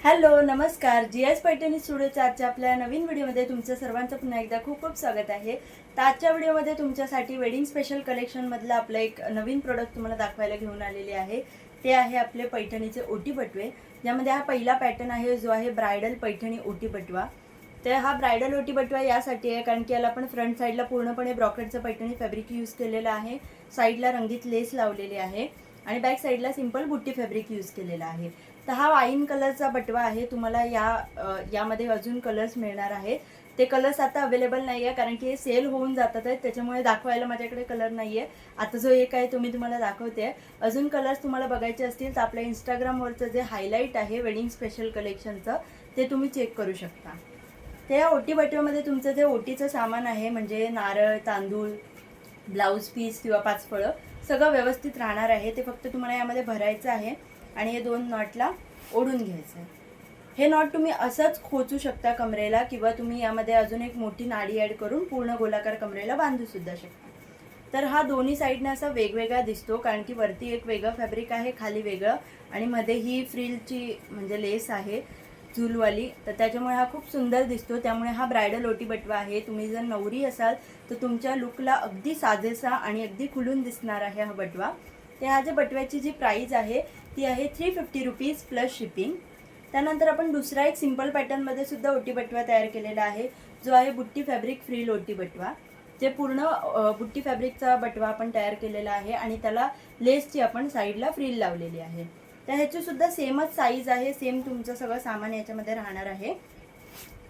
Hello नमस्कार GS Paithani स्टुडिओच्या आजच्या आपल्या नवीन व्हिडिओमध्ये तुमचं सर्वांचं पुन्हा एकदा खूप खूप स्वागत आहे। तर आजच्या व्हिडिओमध्ये तुमच्यासाठी वेडिंग स्पेशल कलेक्शनमधलं आपलं एक नवीन प्रोडक्ट तुम्हाला दाखवायला घेऊन आलेले आहे। ते आहे आपले पैठणीचे ओटी बटवे, ज्यामध्ये हा पहिला पॅटर्न आहे जो आहे ब्रायडल पैठणी ओटी बटवा। तर हा ब्रायडल ओटी बटवा यासाठी आहे कारण की याला आपण फ्रंट साईडला पूर्णपणे ब्रॉकेटचं पैठणी फॅब्रिक यूज केलेलं आहे, साईडला रंगीत लेस लावलेली आहे आणि बॅक साईडला सिंपल बुट्टी फॅब्रिक यूज केलेला आहे। तर हा वाईन कलरचा बटवा आहे। तुम्हाला यामध्ये अजून कलर्स मिळणार आहेत। ते कलर्स आता अवेलेबल नाही आहे कारण की हे सेल होऊन जातात आहेत, त्याच्यामुळे दाखवायला माझ्याकडे कलर नाही आहे। आता जो एक आहे तो मी तुम्हाला दाखवते। अजून कलर्स तुम्हाला बघायचे असतील तर आपल्या इंस्टाग्रामवरचं जे हायलाईट आहे वेडिंग स्पेशल कलेक्शनचं ते तुम्ही चेक करू शकता। त्या ओटी बटव्यामध्ये तुमचं जे ओटीचं सामान आहे म्हणजे नारळ, तांदूळ, ब्लाउज पीस किंवा 5 फळं सगळं व्यवस्थित राहणार आहे। ते फक्त तुम्हाला यामध्ये भरायचं आहे आणि हे 2 नॉटला ओढून घ्यायचं आहे। हे नॉट तुम्ही असंच खोचू शकता कमरेला किंवा तुम्ही यामध्ये अजून एक मोठी नाडी ॲड करून पूर्ण गोलाकार कमरेला बांधू सुद्धा शकता। तर हा दोन्ही साईडने असा वेगवेगळा दिसतो कारण की वरती एक वेगळं फॅब्रिक आहे, खाली वेगळं आणि मध्ये ही फ्रिलची म्हणजे लेस आहे झूलवाली, तर त्याच्यामुळे हा खूप सुंदर दिसतो। त्यामुळे हा ब्रायडल ओटी बटवा आहे। तुम्ही जर नवरी असाल तर तुमच्या लुकला अगदी साजेसा आणि अगदी खुलून दिसणार आहे हा बटवा। त्या बटव्याची जी प्राइस आहे ती आहे 350 रुपीज प्लस शिपिंग। त्यानंतर आपण दुसरा एक सिंपल पॅटर्नमध्ये सुद्धा ओटी बटवा तयार केलेला आहे जो आहे बुट्टी फॅब्रिक फ्रिल ओटी बटवा। जे पूर्ण बुट्टी फॅब्रिकचा बटवा आपण तयार केलेला आहे आणि त्याला लेसची आपण साईडला फ्रिल लावलेली आहे। तर ह्याची सुद्धा सेमच साईज आहे, सेम तुमचं सगळं सामान याच्यामध्ये राहणार आहे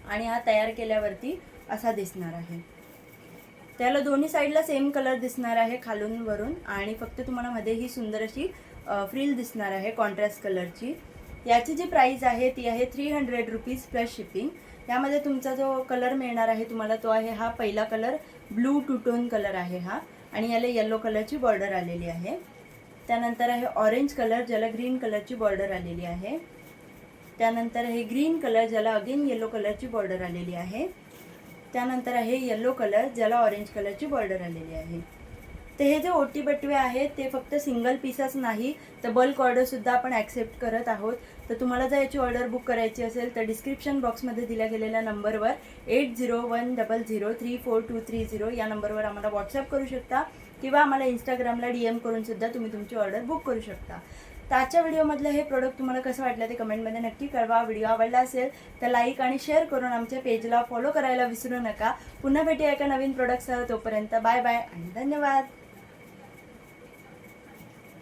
आणि हा तयार केल्यावरती असा दिसणार आहे। त्याला दोन्ही साईडला सेम कलर दिसणार आहे खालून वरून आणि फक्त तुम्हाला मध्ये ही सुंदर अशी फ्रिल दिसणार आहे कॉन्ट्रास्ट कलरची। याची जी प्राइस आहे ती आहे 300 रुपीज प्लस शिपिंग। यामध्ये तुमचा जो कलर मिळणार आहे तुम्हाला तो आहे हा पहिला colour blue two tone colour आहे हा आणि याला येलो कलरची बॉर्डर आलेली आहे। त्यानंतर आहे ऑरेंज कलर ज्याला ग्रीन कलरची बॉर्डर आलेली आहे। त्यानंतर आहे ग्रीन कलर ज्याला अगेन येलो कलरची बॉर्डर आलेली आहे। त्यानंतर आहे येलो कलर ज्याला ऑरेंज कलरची बॉर्डर आलेली आहे। तर हे जे ओटी बटवे आहेत ते फक्त सिंगल पीसच नाही तर बल्क ऑर्डर सुद्धा आपण ॲक्सेप्ट करत आहोत। तर तुम्हाला जर याची ऑर्डर बुक करायची असेल तर डिस्क्रिप्शन बॉक्समध्ये दिल्या गेलेल्या नंबरवर 8010034230 या नंबरवर आम्हाला व्हॉट्सअप करू शकता किंवा आम्हाला इंस्टाग्रामला DM करून सुद्धा तुम्ही तुमची ऑर्डर बुक करू शकता। तर आजच्या व्हिडिओमधलं हे प्रोडक्ट तुम्हाला कसं वाटलं ते कमेंटमध्ये नक्की कळवा। व्हिडिओ आवडला असेल तर लाईक आणि शेअर करून आमच्या पेजला फॉलो करायला विसरू नका। पुन्हा भेटूया एका नवीन प्रोडक्टसह, तोपर्यंत बाय बाय आणि धन्यवाद।